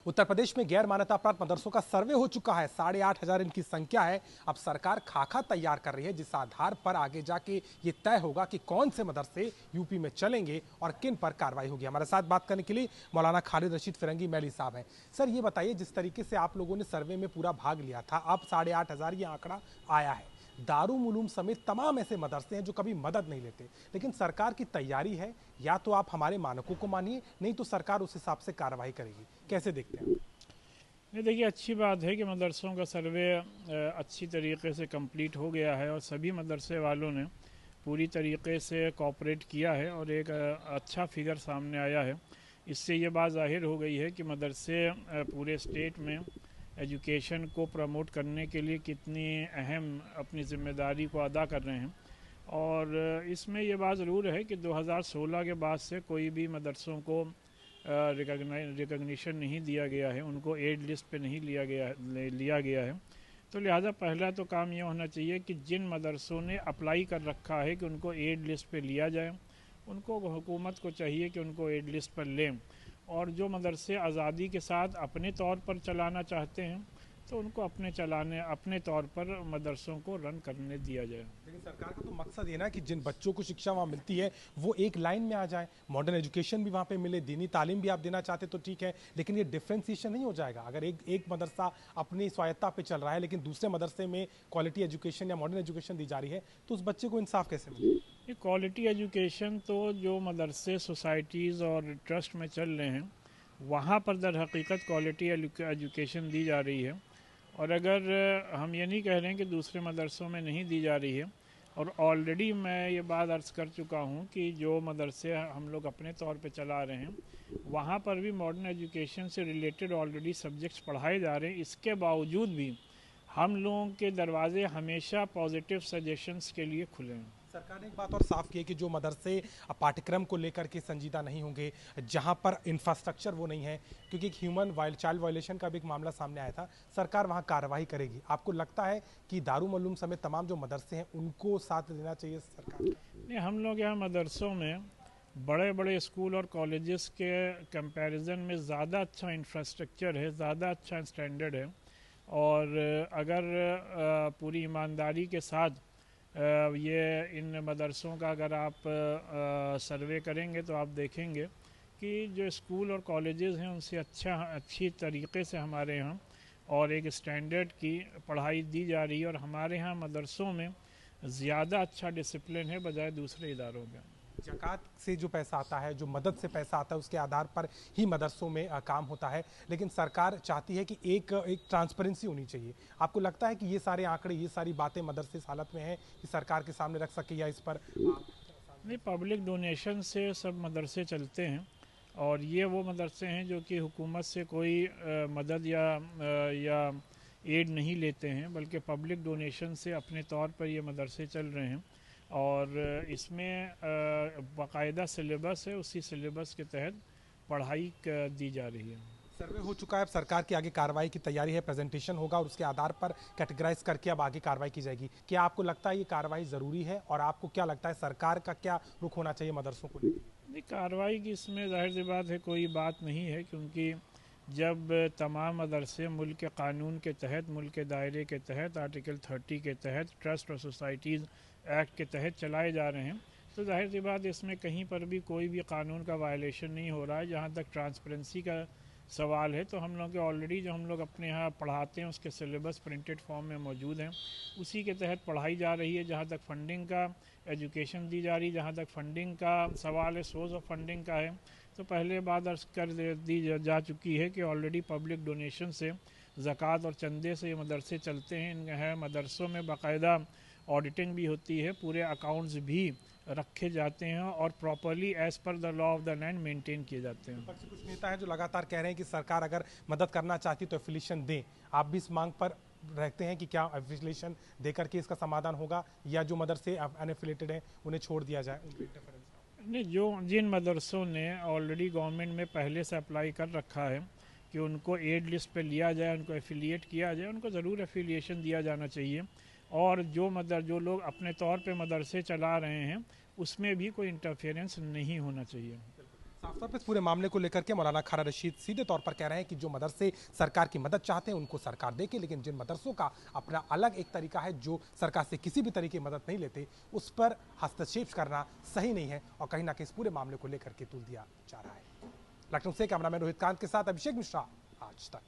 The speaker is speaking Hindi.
उत्तर प्रदेश में गैर मान्यता प्राप्त मदरसों का सर्वे हो चुका है। 8,500 इनकी संख्या है। अब सरकार खाका तैयार कर रही है, जिस आधार पर आगे जाके ये तय होगा कि कौन से मदरसे यूपी में चलेंगे और किन पर कार्रवाई होगी। हमारे साथ बात करने के लिए मौलाना खालिद रशीद फिरंगी मैली साहब हैं। सर, ये बताइए, जिस तरीके से आप लोगों ने सर्वे में पूरा भाग लिया था, अब 8,500 ये आंकड़ा आया है। दारुल उलूम समेत तमाम ऐसे मदरसे हैं जो कभी मदद नहीं लेते, लेकिन सरकार की तैयारी है, या तो आप हमारे मानकों को मानिए, नहीं तो सरकार उस हिसाब से कार्रवाई करेगी। कैसे देखते हैं? नहीं, देखिए, अच्छी बात है कि मदरसों का सर्वे अच्छी तरीके से कंप्लीट हो गया है और सभी मदरसे वालों ने पूरी तरीके से कोऑपरेट किया है और एक अच्छा फिगर सामने आया है। इससे ये बात ज़ाहिर हो गई है कि मदरसे पूरे स्टेट में एजुकेशन को प्रमोट करने के लिए कितनी अहम अपनी ज़िम्मेदारी को अदा कर रहे हैं। और इसमें ये बात ज़रूर है कि 2016 के बाद से कोई भी मदरसों को रिकग्निशन नहीं दिया गया है, उनको एड लिस्ट पे नहीं लिया गया है। तो लिहाजा पहला तो काम ये होना चाहिए कि जिन मदरसों ने अप्लाई कर रखा है कि उनको एड लिस्ट पे लिया जाए, उनको हुकूमत को चाहिए कि उनको एड लिस्ट पर लें। और जो मदरसे आज़ादी के साथ अपने तौर पर चलाना चाहते हैं तो उनको अपने तौर पर मदरसों को रन करने दिया जाए। लेकिन सरकार का तो मकसद ये ना कि जिन बच्चों को शिक्षा वहाँ मिलती है वो एक लाइन में आ जाए, मॉडर्न एजुकेशन भी वहाँ पे मिले, दीनी तालीम भी आप देना चाहते तो ठीक है, लेकिन ये डिफ्रेंसिएशन नहीं हो जाएगा। अगर एक मदरसा अपनी स्वायत्ता पे चल रहा है लेकिन दूसरे मदरसे में क्वालिटी एजुकेशन या मॉडर्न एजुकेशन दी जा रही है, तो उस बच्चे को इंसाफ कैसे मिले? ये क्वालिटी एजुकेशन तो जो मदरसे सोसाइटीज़ और ट्रस्ट में चल रहे हैं वहाँ पर दर हकीकत क्वालिटी एजुकेशन दी जा रही है। और अगर हम ये नहीं कह रहे हैं कि दूसरे मदरसों में नहीं दी जा रही है, और ऑलरेडी मैं ये बात अर्ज़ कर चुका हूँ कि जो मदरसे हम लोग अपने तौर पे चला रहे हैं वहाँ पर भी मॉडर्न एजुकेशन से रिलेटेड ऑलरेडी सब्जेक्ट्स पढ़ाए जा रहे हैं। इसके बावजूद भी हम लोगों के दरवाजे हमेशा पॉजिटिव सजेशंस के लिए खुले हैं। सरकार ने एक बात और साफ की है कि जो मदरसे पाठ्यक्रम को लेकर के संजीदा नहीं होंगे, जहां पर इंफ्रास्ट्रक्चर वो नहीं है, क्योंकि एक चाइल्ड वायलेशन का भी एक मामला सामने आया था, सरकार वहां कार्रवाई करेगी। आपको लगता है कि दारुल उलूम समेत तमाम जो मदरसे हैं उनको साथ देना चाहिए सरकार? नहीं, हम लोग यहाँ मदरसों में बड़े बड़े स्कूल और कॉलेजेस के कंपैरिजन में ज़्यादा अच्छा इंफ्रास्ट्रक्चर है, ज़्यादा अच्छा स्टैंडर्ड है। और अगर पूरी ईमानदारी के साथ ये इन मदरसों का अगर आप सर्वे करेंगे तो आप देखेंगे कि जो स्कूल और कॉलेजेस हैं उनसे अच्छी तरीके से हमारे यहाँ और एक स्टैंडर्ड की पढ़ाई दी जा रही है। और हमारे यहाँ मदरसों में ज़्यादा अच्छा डिसिप्लिन है बजाय दूसरे इदारों में। ज़कात से जो पैसा आता है, जो मदद से पैसा आता है, उसके आधार पर ही मदरसों में काम होता है, लेकिन सरकार चाहती है कि एक ट्रांसपेरेंसी होनी चाहिए। आपको लगता है कि ये सारे आंकड़े, ये सारी बातें मदरसे इस हालत में हैं कि सरकार के सामने रख सके, या इस पर नहीं, पब्लिक डोनेशन से सब मदरसे चलते हैं और ये वो मदरसे हैं जो कि हुकूमत से कोई मदद या एड नहीं लेते हैं, बल्कि पब्लिक डोनेशन से अपने तौर पर ये मदरसे चल रहे हैं। और इसमें बाकायदा सिलेबस है, उसी सिलेबस के तहत पढ़ाई दी जा रही है। सर्वे हो चुका है, अब सरकार की आगे कार्रवाई की तैयारी है, प्रेजेंटेशन होगा और उसके आधार पर कैटेगराइज करके अब आगे कार्रवाई की जाएगी। क्या आपको लगता है ये कार्रवाई ज़रूरी है, और आपको क्या लगता है सरकार का क्या रुख होना चाहिए मदरसों को लेकर? नहीं, कार्रवाई की इसमें जाहिर सी बात है कोई बात नहीं है, क्योंकि जब तमाम मदरसे मुल्क के कानून के तहत, मुल्क के दायरे के तहत, आर्टिकल 30 के तहत, ट्रस्ट और सोसाइटीज़ एक्ट के तहत चलाए जा रहे हैं, तो जाहिर सी बात इसमें कहीं पर भी कोई भी कानून का वायलेशन नहीं हो रहा है। जहाँ तक ट्रांसपेरेंसी का सवाल है तो हम लोग के ऑलरेडी जो हम लोग अपने यहाँ पढ़ाते हैं उसके सिलेबस प्रिंटेड फॉर्म में मौजूद हैं, उसी के तहत पढ़ाई जा रही है। जहाँ तक फंडिंग का एजुकेशन दी जा रही है, जहाँ तक फंडिंग का सवाल है, सोर्स ऑफ फंडिंग का है, तो पहले बात अर्ज कर दी जा चुकी है कि ऑलरेडी पब्लिक डोनेशन से, ज़कात और चंदे से ये मदरसे चलते हैं। इन मदरसों में बाकायदा ऑडिटिंग भी होती है, पूरे अकाउंट्स भी रखे जाते हैं और properly as per the law of the land maintain किए जाते हैं। कुछ नेता हैं जो लगातार कह रहे हैं कि सरकार अगर मदद करना चाहती तो एफिलिएशन दे। आप भी इस मांग पर रहते हैं कि क्या एफिलिएशन देकर के इसका समाधान होगा, या जो मदरसे अनएफिलेटेड हैं उन्हें छोड़ दिया जाए? नहीं, जिन मदरसों ने ऑलरेडी गवर्नमेंट में पहले से अप्लाई कर रखा है कि उनको एड लिस्ट पे लिया जाए, उनको एफिलिएट किया जाए, उनको ज़रूर एफिलिएशन दिया जाना चाहिए। और जो लोग अपने तौर पे मदरसे चला रहे हैं उसमें भी कोई इंटरफेरेंस नहीं होना चाहिए। साफ तौर पर इस पूरे मामले को लेकर के मौलाना खारा रशीद सीधे तौर पर कह रहे हैं कि जो मदरसे सरकार की मदद चाहते हैं उनको सरकार देके, लेकिन जिन मदरसों का अपना अलग एक तरीका है जो सरकार से किसी भी तरीके की मदद नहीं लेते, उस पर हस्तक्षेप करना सही नहीं है और कहीं ना कहीं इस पूरे मामले को लेकर के तुल दिया जा रहा है। लखनऊ से कैमरामैन रोहित कांत के साथ अभिषेक मिश्रा, आज तक।